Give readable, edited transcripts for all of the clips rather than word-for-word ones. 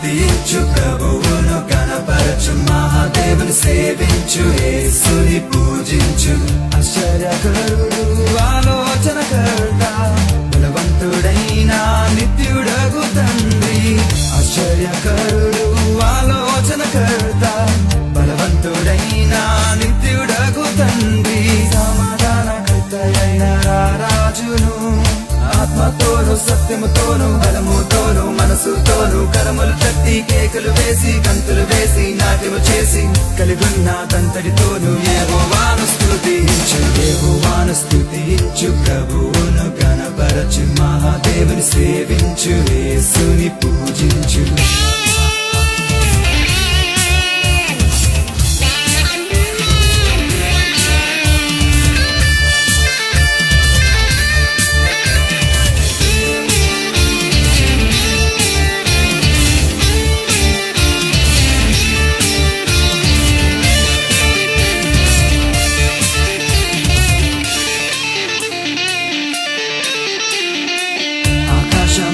స్తుతించు ప్రభువును గణపరచు మహాదేవుని సేవించు యేసుని పూజించు ఆశ్చర్యకరుడు ఆలోచనకర్త బలవంతుడైన నిత్యుడగు తండ్రి ఆశ్చర్యకరుడు ఆలోచనకర్త బలవంతుడైన నిత్యుడగు తండ్రి సమాధానకర్తయైన రాజును ఆత్మతోను సత్యముతోను బలముతోను మనసుతోను కరములు తట్టి కేకలు వేసి గంతులు వేసి నాట్యము చేసి కలిగున్న తంతటితోను యెహోవాను స్తుతించు ప్రభువును గణపరచు మహాదేవుని సేవించు యేసుని పూజించు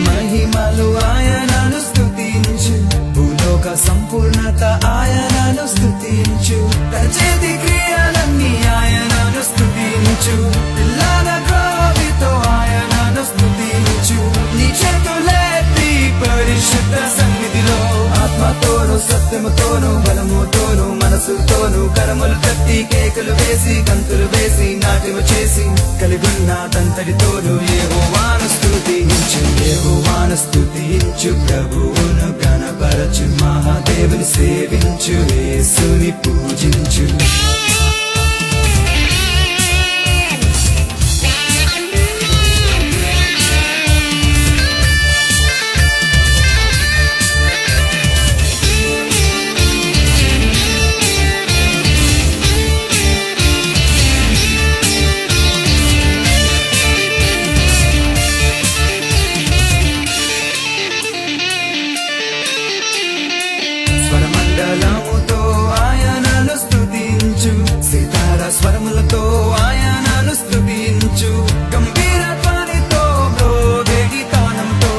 మహిమలు ఆయనను స్తుతించు భూలోక సంపూర్ణత ఆయనను స్తుతించు తన చేతి క్రియలన్నీ ఆయనను స్తుతించు పిల్లల గ్రోవితో ఆయనను స్తుతించు నీ చేతులెత్తి పరిశుద్ధ సన్నిధిలో ఆత్మతోను సత్యముతోను బలముతోను మనసుతోను కరములు తట్టి కేకలు వేసి గంతులు వేసి నాట్యము చేసి కలిగున్న తంతటితోను యెహోవాను స్తుతించు ప్రభువును గణపరచు మహాదేవుని సేవించు యేసుని పూజించు స్వరమండలముతో ఆయనను స్తుతించు సితార స్వరములతో ఆయనను స్తుతించు గంభీర ధ్వనితో మ్రోగేటి తానంతో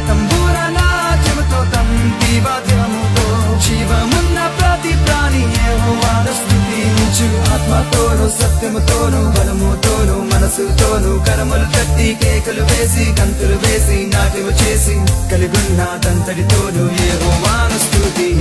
తంబూర నాట్యముతో తంతి వాద్యముతో జీవమున్న ప్రతి ప్రాణి యెహోవాను స్తుతించు ఆత్మతోను సత్యముతోను బలముతోను మనసుతోను కరములు తట్టి కేకలు వేసి గంతులు వేసి నాట్యము చేసి కలిగున్న తంతటితోను యెహోవాను స్తుతించు